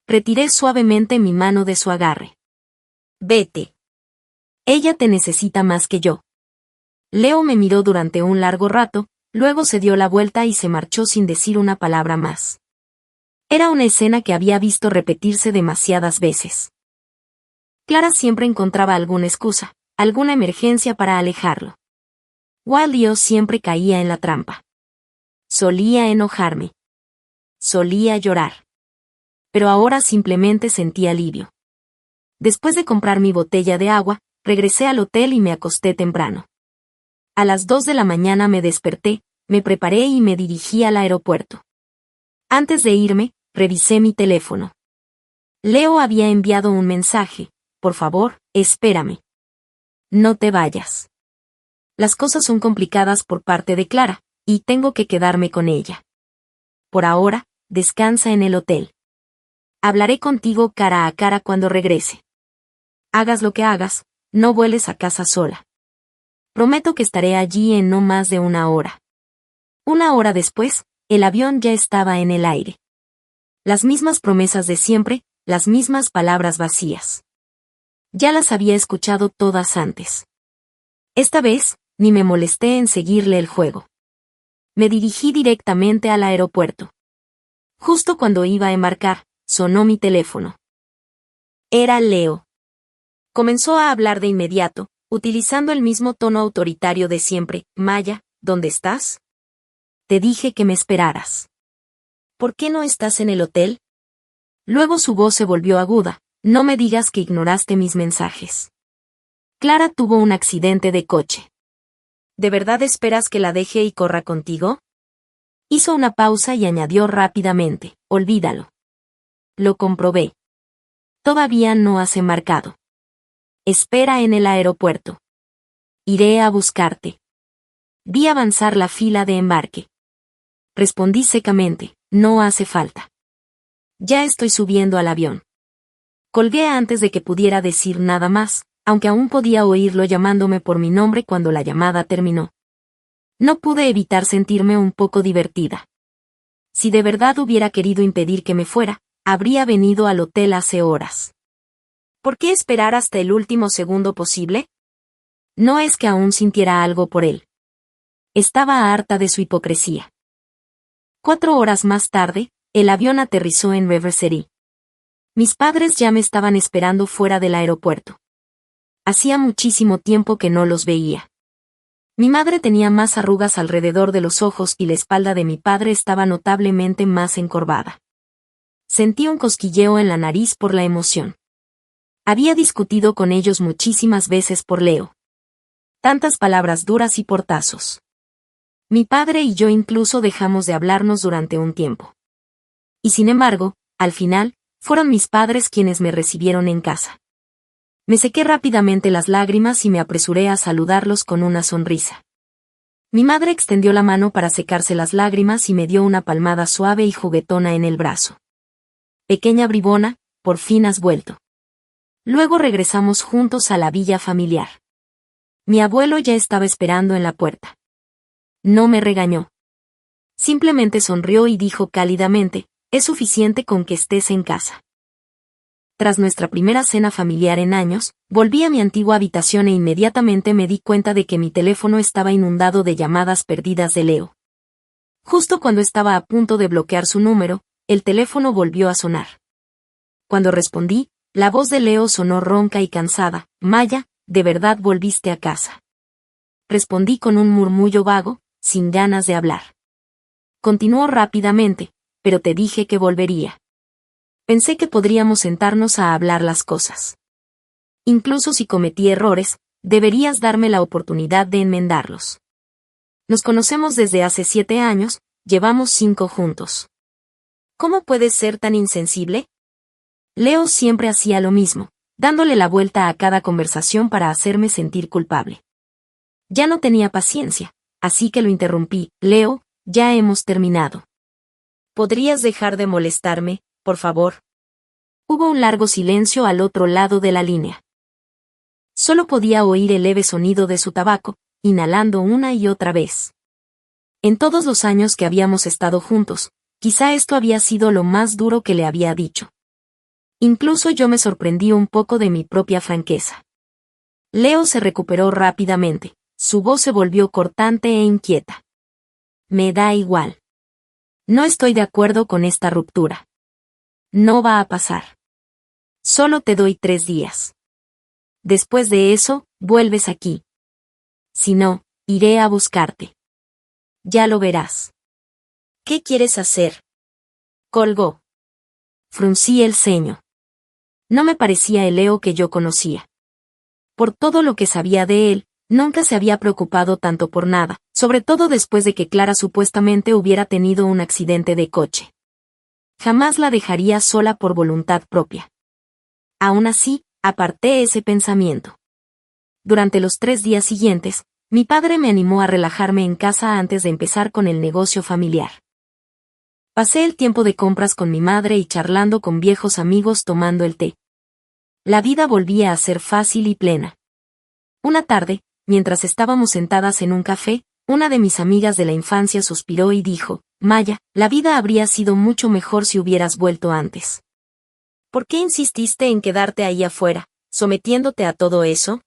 Retiré suavemente mi mano de su agarre. Vete. Ella te necesita más que yo. Leo me miró durante un largo rato, luego se dio la vuelta y se marchó sin decir una palabra más. Era una escena que había visto repetirse demasiadas veces. Clara siempre encontraba alguna excusa, alguna emergencia para alejarlo. While yo siempre caía en la trampa. Solía enojarme. Solía llorar. Pero ahora simplemente sentí alivio. Después de comprar mi botella de agua, regresé al hotel y me acosté temprano. A las 2 de la mañana me desperté, me preparé y me dirigí al aeropuerto. Antes de irme, revisé mi teléfono. Leo había enviado un mensaje, por favor, espérame. No te vayas. Las cosas son complicadas por parte de Clara, y tengo que quedarme con ella. Por ahora, descansa en el hotel. Hablaré contigo cara a cara cuando regrese. Hagas lo que hagas, no vueles a casa sola. Prometo que estaré allí en no más de una hora. Una hora después, el avión ya estaba en el aire. Las mismas promesas de siempre, las mismas palabras vacías. Ya las había escuchado todas antes. Esta vez, ni me molesté en seguirle el juego. Me dirigí directamente al aeropuerto. Justo cuando iba a embarcar, sonó mi teléfono. Era Leo. Comenzó a hablar de inmediato, utilizando el mismo tono autoritario de siempre. Maya, ¿dónde estás? Te dije que me esperaras. ¿Por qué no estás en el hotel? Luego su voz se volvió aguda. No me digas que ignoraste mis mensajes. Clara tuvo un accidente de coche. ¿De verdad esperas que la deje y corra contigo? Hizo una pausa y añadió rápidamente, olvídalo. Lo comprobé. Todavía no has embarcado. Espera en el aeropuerto. Iré a buscarte. Vi avanzar la fila de embarque. Respondí secamente, no hace falta. Ya estoy subiendo al avión. Colgué antes de que pudiera decir nada más, aunque aún podía oírlo llamándome por mi nombre cuando la llamada terminó. No pude evitar sentirme un poco divertida. Si de verdad hubiera querido impedir que me fuera, habría venido al hotel hace horas. ¿Por qué esperar hasta el último segundo posible? No es que aún sintiera algo por él. Estaba harta de su hipocresía. 4 horas más tarde, el avión aterrizó en River City. Mis padres ya me estaban esperando fuera del aeropuerto. Hacía muchísimo tiempo que no los veía. Mi madre tenía más arrugas alrededor de los ojos y la espalda de mi padre estaba notablemente más encorvada. Sentí un cosquilleo en la nariz por la emoción. Había discutido con ellos muchísimas veces por Leo. Tantas palabras duras y portazos. Mi padre y yo incluso dejamos de hablarnos durante un tiempo. Y sin embargo, al final, fueron mis padres quienes me recibieron en casa. Me sequé rápidamente las lágrimas y me apresuré a saludarlos con una sonrisa. Mi madre extendió la mano para secarse las lágrimas y me dio una palmada suave y juguetona en el brazo. Pequeña bribona, por fin has vuelto. Luego regresamos juntos a la villa familiar. Mi abuelo ya estaba esperando en la puerta. No me regañó. Simplemente sonrió y dijo cálidamente, es suficiente con que estés en casa. Tras nuestra primera cena familiar en años, volví a mi antigua habitación e inmediatamente me di cuenta de que mi teléfono estaba inundado de llamadas perdidas de Leo. Justo cuando estaba a punto de bloquear su número, el teléfono volvió a sonar. Cuando respondí, la voz de Leo sonó ronca y cansada, Maya, ¿de verdad volviste a casa? Respondí con un murmullo vago, sin ganas de hablar. Continuó rápidamente, pero te dije que volvería. Pensé que podríamos sentarnos a hablar las cosas. Incluso si cometí errores, deberías darme la oportunidad de enmendarlos. Nos conocemos desde hace 7 años, llevamos 5 juntos. ¿Cómo puedes ser tan insensible? Leo siempre hacía lo mismo, dándole la vuelta a cada conversación para hacerme sentir culpable. Ya no tenía paciencia, así que lo interrumpí. Leo, ya hemos terminado. ¿Podrías dejar de molestarme, por favor? Hubo un largo silencio al otro lado de la línea. Solo podía oír el leve sonido de su tabaco, inhalando una y otra vez. En todos los años que habíamos estado juntos, quizá esto había sido lo más duro que le había dicho. Incluso yo me sorprendí un poco de mi propia franqueza. Leo se recuperó rápidamente, su voz se volvió cortante e inquieta. Me da igual. No estoy de acuerdo con esta ruptura. No va a pasar. Solo te doy 3 días. Después de eso, vuelves aquí. Si no, iré a buscarte. Ya lo verás. ¿Qué quieres hacer? Colgó. Fruncí el ceño. No me parecía el Leo que yo conocía. Por todo lo que sabía de él, nunca se había preocupado tanto por nada, sobre todo después de que Clara supuestamente hubiera tenido un accidente de coche. Jamás la dejaría sola por voluntad propia. Aún así, aparté ese pensamiento. Durante los 3 días siguientes, mi padre me animó a relajarme en casa antes de empezar con el negocio familiar. Pasé el tiempo de compras con mi madre y charlando con viejos amigos tomando el té. La vida volvía a ser fácil y plena. Una tarde, mientras estábamos sentadas en un café, una de mis amigas de la infancia suspiró y dijo, Maya, la vida habría sido mucho mejor si hubieras vuelto antes. ¿Por qué insististe en quedarte ahí afuera, sometiéndote a todo eso?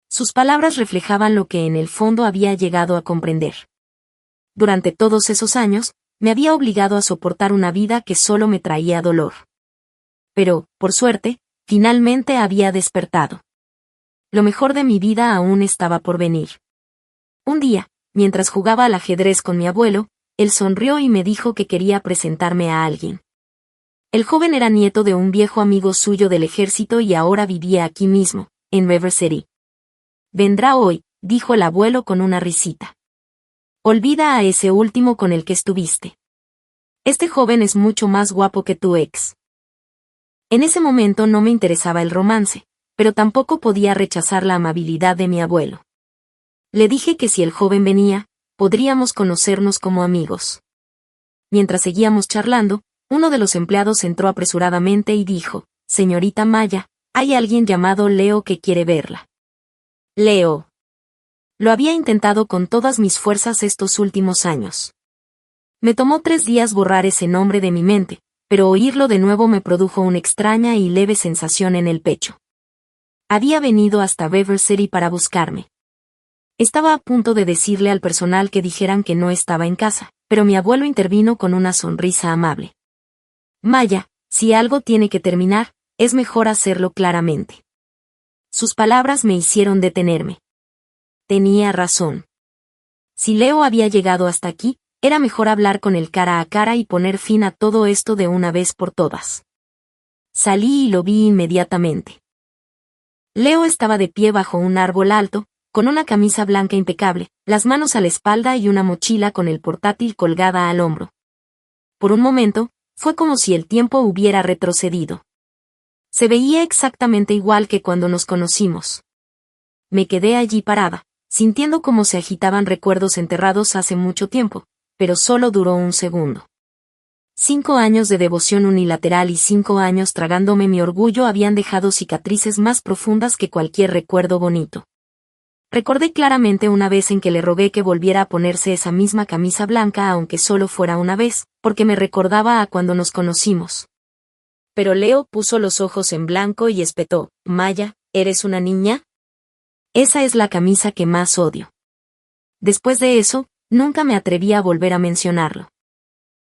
Sus palabras reflejaban lo que en el fondo había llegado a comprender. Durante todos esos años, me había obligado a soportar una vida que solo me traía dolor. Pero, por suerte, finalmente había despertado. Lo mejor de mi vida aún estaba por venir. Un día, mientras jugaba al ajedrez con mi abuelo, él sonrió y me dijo que quería presentarme a alguien. El joven era nieto de un viejo amigo suyo del ejército y ahora vivía aquí mismo, en River City. Vendrá hoy, dijo el abuelo con una risita. Olvida a ese último con el que estuviste. Este joven es mucho más guapo que tu ex. En ese momento no me interesaba el romance, pero tampoco podía rechazar la amabilidad de mi abuelo. Le dije que si el joven venía, podríamos conocernos como amigos. Mientras seguíamos charlando, uno de los empleados entró apresuradamente y dijo: «Señorita Maya, hay alguien llamado Leo que quiere verla». Leo. Lo había intentado con todas mis fuerzas estos últimos años. Me tomó 3 días borrar ese nombre de mi mente, pero oírlo de nuevo me produjo una extraña y leve sensación en el pecho. Había venido hasta River City para buscarme. Estaba a punto de decirle al personal que dijeran que no estaba en casa, pero mi abuelo intervino con una sonrisa amable. «Maya, si algo tiene que terminar, es mejor hacerlo claramente». Sus palabras me hicieron detenerme. Tenía razón. Si Leo había llegado hasta aquí, era mejor hablar con él cara a cara y poner fin a todo esto de una vez por todas. Salí y lo vi inmediatamente. Leo estaba de pie bajo un árbol alto, con una camisa blanca impecable, las manos a la espalda y una mochila con el portátil colgada al hombro. Por un momento, fue como si el tiempo hubiera retrocedido. Se veía exactamente igual que cuando nos conocimos. Me quedé allí parada, sintiendo cómo se agitaban recuerdos enterrados hace mucho tiempo, pero solo duró un segundo. 5 años de devoción unilateral y 5 años tragándome mi orgullo habían dejado cicatrices más profundas que cualquier recuerdo bonito. Recordé claramente una vez en que le rogué que volviera a ponerse esa misma camisa blanca aunque solo fuera una vez, porque me recordaba a cuando nos conocimos. Pero Leo puso los ojos en blanco y espetó: «Maya, ¿eres una niña? Esa es la camisa que más odio». Después de eso, nunca me atreví a volver a mencionarlo.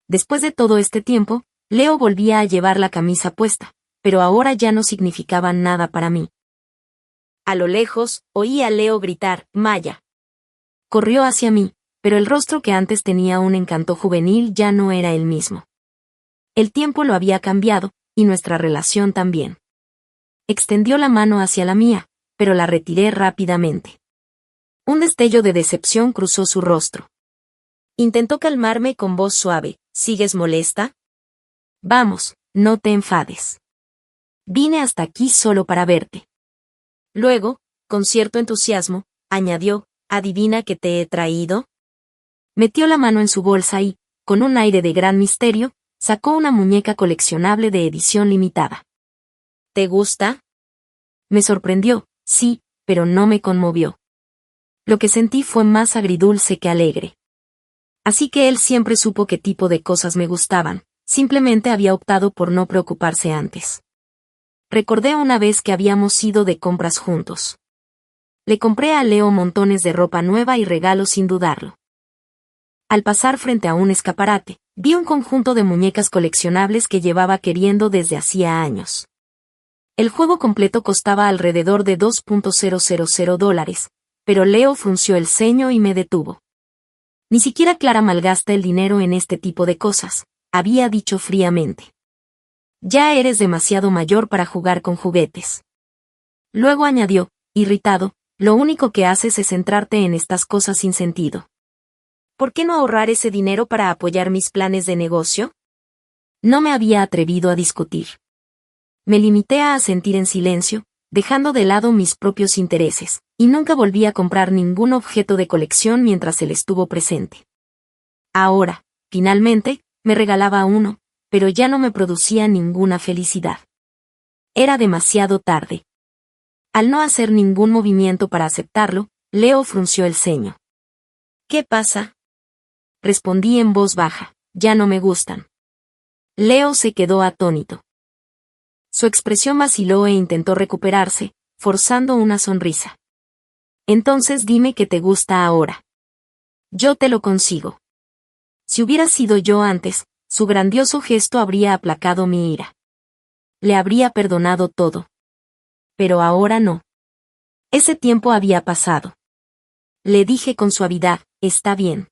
Después de todo este tiempo, Leo volvía a llevar la camisa puesta, pero ahora ya no significaba nada para mí. A lo lejos, oí a Leo gritar: «Maya». Corrió hacia mí, pero el rostro que antes tenía un encanto juvenil ya no era el mismo. El tiempo lo había cambiado, y nuestra relación también. Extendió la mano hacia la mía, pero la retiré rápidamente. Un destello de decepción cruzó su rostro. Intentó calmarme con voz suave: «¿Sigues molesta? Vamos, no te enfades. Vine hasta aquí solo para verte». Luego, con cierto entusiasmo, añadió: «¿Adivina qué te he traído?». Metió la mano en su bolsa y, con un aire de gran misterio, sacó una muñeca coleccionable de edición limitada. «¿Te gusta?». Me sorprendió, sí, pero no me conmovió. Lo que sentí fue más agridulce que alegre. Así que él siempre supo qué tipo de cosas me gustaban, simplemente había optado por no preocuparse antes. Recordé una vez que habíamos ido de compras juntos. Le compré a Leo montones de ropa nueva y regalos sin dudarlo. Al pasar frente a un escaparate, vi un conjunto de muñecas coleccionables que llevaba queriendo desde hacía años. El juego completo costaba alrededor de $2.000, pero Leo frunció el ceño y me detuvo. «Ni siquiera Clara malgasta el dinero en este tipo de cosas», había dicho fríamente. «Ya eres demasiado mayor para jugar con juguetes». Luego añadió, irritado: «Lo único que haces es centrarte en estas cosas sin sentido. ¿Por qué no ahorrar ese dinero para apoyar mis planes de negocio?». No me había atrevido a discutir. Me limité a asentir en silencio, dejando de lado mis propios intereses, y nunca volví a comprar ningún objeto de colección mientras él estuvo presente. Ahora, finalmente, me regalaba uno, pero ya no me producía ninguna felicidad. Era demasiado tarde. Al no hacer ningún movimiento para aceptarlo, Leo frunció el ceño. «¿Qué pasa?». Respondí en voz baja: «Ya no me gustan». Leo se quedó atónito. Su expresión vaciló e intentó recuperarse, forzando una sonrisa. «Entonces dime qué te gusta ahora. Yo te lo consigo». Si hubiera sido yo antes, su grandioso gesto habría aplacado mi ira. Le habría perdonado todo. Pero ahora no. Ese tiempo había pasado. Le dije con suavidad: «Está bien.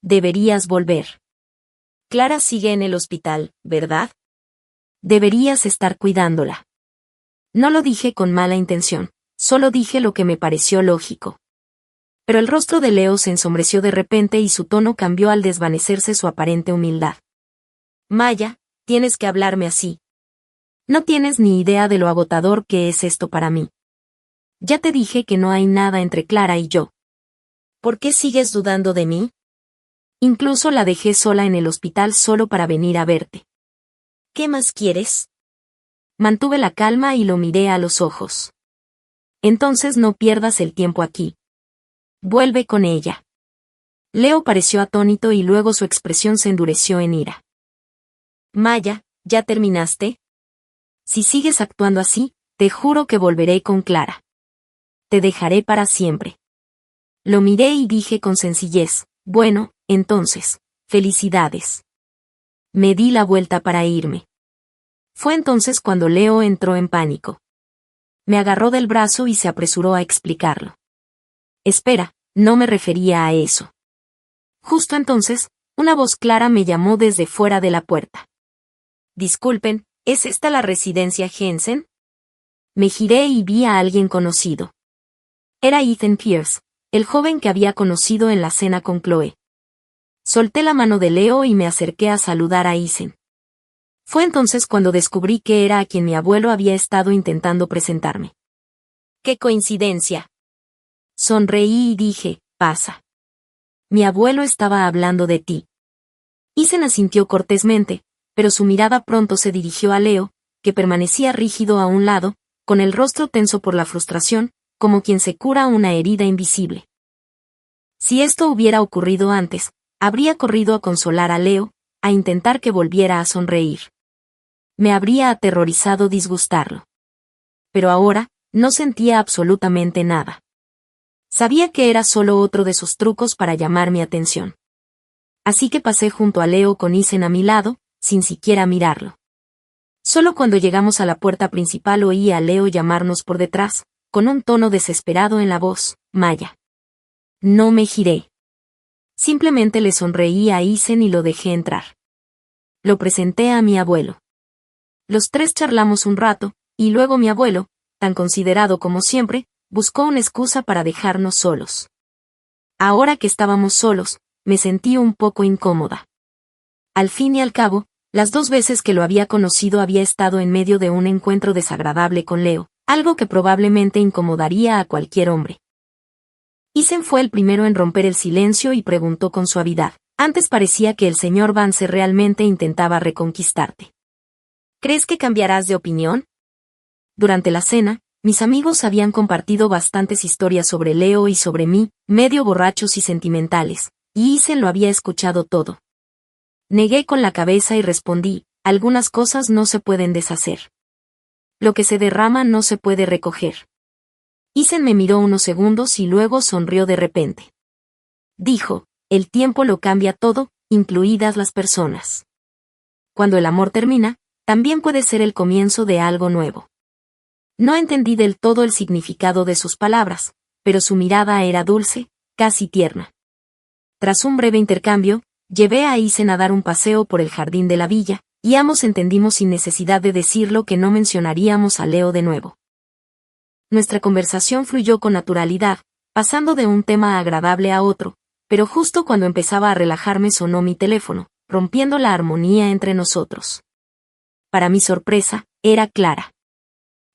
Deberías volver. Clara sigue en el hospital, ¿verdad? Deberías estar cuidándola». No lo dije con mala intención, solo dije lo que me pareció lógico. Pero el rostro de Leo se ensombreció de repente y su tono cambió al desvanecerse su aparente humildad. Maya, tienes que hablarme así. No tienes ni idea de lo agotador que es esto para mí. Ya te dije que no hay nada entre Clara y yo. ¿Por qué sigues dudando de mí? Incluso la dejé sola en el hospital solo para venir a verte. ¿Qué más quieres? Mantuve la calma y lo miré a los ojos. Entonces no pierdas el tiempo aquí. Vuelve con ella. Leo pareció atónito y luego su expresión se endureció en ira. Maya, ¿ya terminaste? Si sigues actuando así, te juro que volveré con Clara. Te dejaré para siempre. Lo miré y dije con sencillez, bueno, entonces, felicidades. Me di la vuelta para irme. Fue entonces cuando Leo entró en pánico. Me agarró del brazo y se apresuró a explicarlo. Espera, no me refería a eso. Justo entonces, una voz clara me llamó desde fuera de la puerta. Disculpen, ¿es esta la residencia Jensen? Me giré y vi a alguien conocido. Era Ethan Pierce, el joven que había conocido en la cena con Chloe. Solté la mano de Leo y me acerqué a saludar a Ethan. Fue entonces cuando descubrí que era a quien mi abuelo había estado intentando presentarme. ¡Qué coincidencia! Sonreí y dije, pasa. Mi abuelo estaba hablando de ti. Ethan asintió cortésmente, pero su mirada pronto se dirigió a Leo, que permanecía rígido a un lado, con el rostro tenso por la frustración, como quien se cura una herida invisible. Si esto hubiera ocurrido antes, habría corrido a consolar a Leo, a intentar que volviera a sonreír. Me habría aterrorizado disgustarlo. Pero ahora, no sentía absolutamente nada. Sabía que era solo otro de sus trucos para llamar mi atención. Así que pasé junto a Leo con Ethan a mi lado, sin siquiera mirarlo. Solo cuando llegamos a la puerta principal oí a Leo llamarnos por detrás, con un tono desesperado en la voz, Maya. No me giré. Simplemente le sonreí a Ethan y lo dejé entrar. Lo presenté a mi abuelo. Los tres charlamos un rato, y luego mi abuelo, tan considerado como siempre, buscó una excusa para dejarnos solos. Ahora que estábamos solos, me sentí un poco incómoda. Al fin y al cabo, las 2 veces que lo había conocido había estado en medio de un encuentro desagradable con Leo, algo que probablemente incomodaría a cualquier hombre. Ethan fue el primero en romper el silencio y preguntó con suavidad. Antes parecía que el señor Vance realmente intentaba reconquistarte. ¿Crees que cambiarás de opinión? Durante la cena, mis amigos habían compartido bastantes historias sobre Leo y sobre mí, medio borrachos y sentimentales, y Ethan lo había escuchado todo. Negué con la cabeza y respondí, algunas cosas no se pueden deshacer. Lo que se derrama no se puede recoger. Ethan me miró unos segundos y luego sonrió de repente. Dijo, el tiempo lo cambia todo, incluidas las personas. Cuando el amor termina, también puede ser el comienzo de algo nuevo. No entendí del todo el significado de sus palabras, pero su mirada era dulce, casi tierna. Tras un breve intercambio, llevé a Ethan a dar un paseo por el jardín de la villa, y ambos entendimos sin necesidad de decirlo que no mencionaríamos a Leo de nuevo. Nuestra conversación fluyó con naturalidad, pasando de un tema agradable a otro, pero justo cuando empezaba a relajarme sonó mi teléfono, rompiendo la armonía entre nosotros. Para mi sorpresa, era Clara.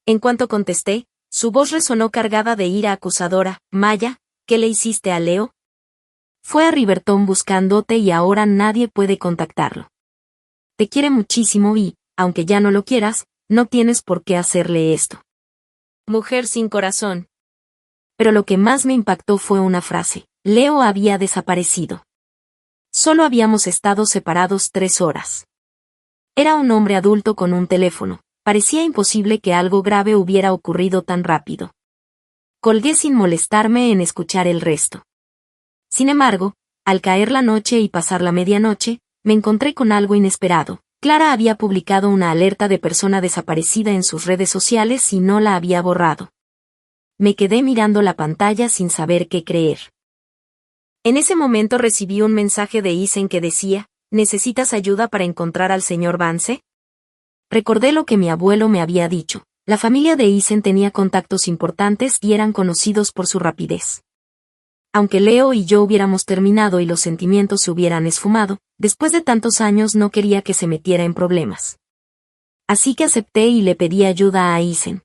En cuanto contesté, su voz resonó cargada de ira acusadora. Maya, ¿qué le hiciste a Leo? Fue a Riverton buscándote y ahora nadie puede contactarlo. Te quiere muchísimo y, aunque ya no lo quieras, no tienes por qué hacerle esto. Mujer sin corazón. Pero lo que más me impactó fue una frase. Leo había desaparecido. Solo habíamos estado separados 3 horas. Era un hombre adulto con un teléfono. Parecía imposible que algo grave hubiera ocurrido tan rápido. Colgué sin molestarme en escuchar el resto. Sin embargo, al caer la noche y pasar la medianoche, me encontré con algo inesperado. Clara había publicado una alerta de persona desaparecida en sus redes sociales y no la había borrado. Me quedé mirando la pantalla sin saber qué creer. En ese momento recibí un mensaje de Ethan que decía, ¿necesitas ayuda para encontrar al señor Vance? Recordé lo que mi abuelo me había dicho. La familia de Ethan tenía contactos importantes y eran conocidos por su rapidez. Aunque Leo y yo hubiéramos terminado y los sentimientos se hubieran esfumado, después de tantos años no quería que se metiera en problemas. Así que acepté y le pedí ayuda a Aizen.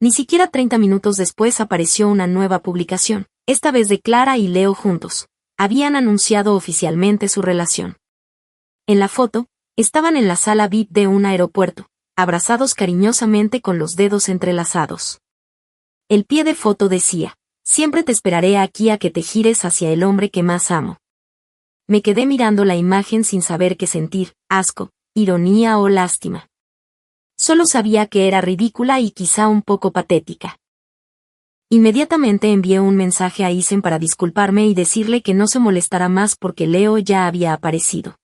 Ni siquiera 30 minutos después apareció una nueva publicación, esta vez de Clara y Leo juntos. Habían anunciado oficialmente su relación. En la foto, estaban en la sala VIP de un aeropuerto, abrazados cariñosamente con los dedos entrelazados. El pie de foto decía: siempre te esperaré aquí a que te gires hacia el hombre que más amo. Me quedé mirando la imagen sin saber qué sentir, asco, ironía o lástima. Solo sabía que era ridícula y quizá un poco patética. Inmediatamente envié un mensaje a Aizen para disculparme y decirle que no se molestara más porque Leo ya había aparecido.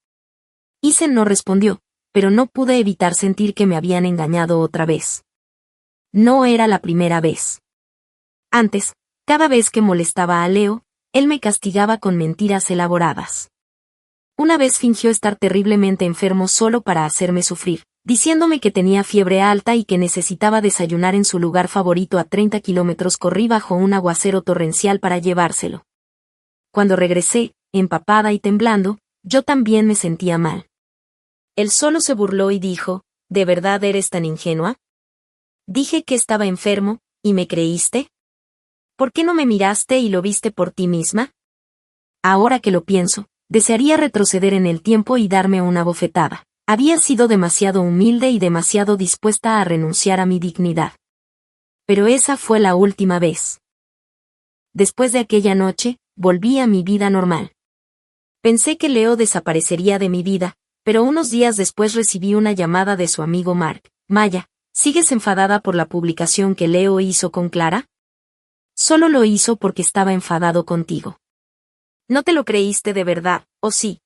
Aizen no respondió, pero no pude evitar sentir que me habían engañado otra vez. No era la primera vez. Antes, cada vez que molestaba a Leo, él me castigaba con mentiras elaboradas. Una vez fingió estar terriblemente enfermo solo para hacerme sufrir, diciéndome que tenía fiebre alta y que necesitaba desayunar en su lugar favorito a 30 kilómetros. Corrí bajo un aguacero torrencial para llevárselo. Cuando regresé, empapada y temblando, yo también me sentía mal. Él solo se burló y dijo: ¿de verdad eres tan ingenua? Dije que estaba enfermo, ¿y me creíste? ¿Por qué no me miraste y lo viste por ti misma? Ahora que lo pienso, desearía retroceder en el tiempo y darme una bofetada. Había sido demasiado humilde y demasiado dispuesta a renunciar a mi dignidad. Pero esa fue la última vez. Después de aquella noche, volví a mi vida normal. Pensé que Leo desaparecería de mi vida, pero unos días después recibí una llamada de su amigo Mark. Maya, ¿sigues enfadada por la publicación que Leo hizo con Clara? Solo lo hizo porque estaba enfadado contigo. ¿No te lo creíste de verdad, o sí?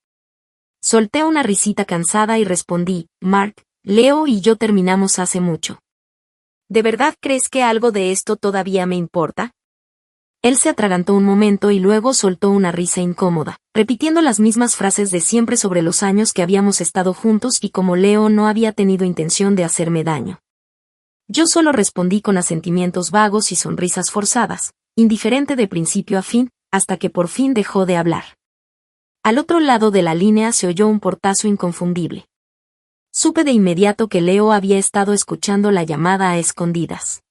Solté una risita cansada y respondí: Mark, Leo y yo terminamos hace mucho. ¿De verdad crees que algo de esto todavía me importa? Él se atragantó un momento y luego soltó una risa incómoda, repitiendo las mismas frases de siempre sobre los años que habíamos estado juntos y cómo Leo no había tenido intención de hacerme daño. Yo solo respondí con asentimientos vagos y sonrisas forzadas, indiferente de principio a fin, hasta que por fin dejó de hablar. Al otro lado de la línea se oyó un portazo inconfundible. Supe de inmediato que Leo había estado escuchando la llamada a escondidas.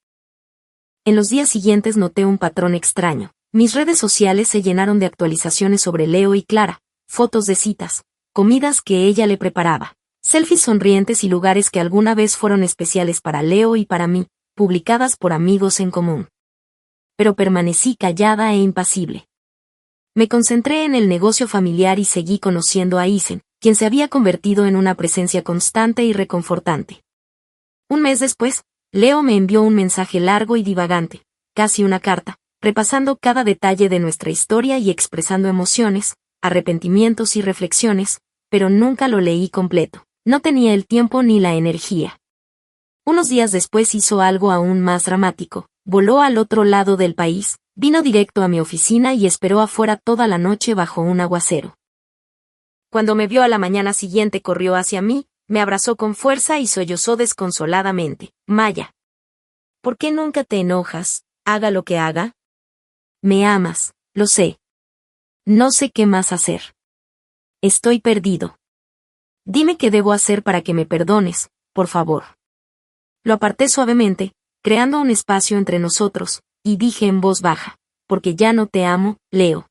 En los días siguientes noté un patrón extraño. Mis redes sociales se llenaron de actualizaciones sobre Leo y Clara, fotos de citas, comidas que ella le preparaba, selfies sonrientes y lugares que alguna vez fueron especiales para Leo y para mí, publicadas por amigos en común. Pero permanecí callada e impasible. Me concentré en el negocio familiar y seguí conociendo a Aizen, quien se había convertido en una presencia constante y reconfortante. Un mes después, Leo me envió un mensaje largo y divagante, casi una carta, repasando cada detalle de nuestra historia y expresando emociones, arrepentimientos y reflexiones, pero nunca lo leí completo. No tenía el tiempo ni la energía. Unos días después hizo algo aún más dramático. Voló al otro lado del país, vino directo a mi oficina y esperó afuera toda la noche bajo un aguacero. Cuando me vio a la mañana siguiente corrió hacia mí, me abrazó con fuerza y sollozó desconsoladamente. Maya, ¿por qué nunca te enojas, haga lo que haga? Me amas, lo sé. No sé qué más hacer. Estoy perdido. Dime qué debo hacer para que me perdones, por favor. Lo aparté suavemente, creando un espacio entre nosotros, y dije en voz baja: porque ya no te amo, Leo.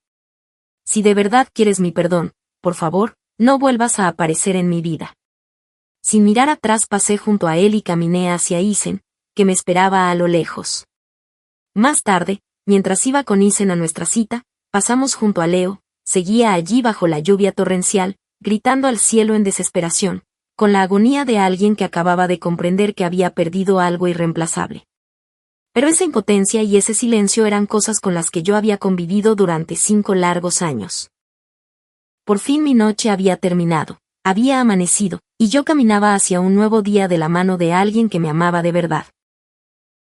Si de verdad quieres mi perdón, por favor, no vuelvas a aparecer en mi vida. Sin mirar atrás pasé junto a él y caminé hacia Aizen, que me esperaba a lo lejos. Más tarde, mientras iba con Aizen a nuestra cita, pasamos junto a Leo, seguía allí bajo la lluvia torrencial, gritando al cielo en desesperación, con la agonía de alguien que acababa de comprender que había perdido algo irreemplazable. Pero esa impotencia y ese silencio eran cosas con las que yo había convivido durante 5 largos años. Por fin mi noche había terminado, había amanecido, y yo caminaba hacia un nuevo día de la mano de alguien que me amaba de verdad.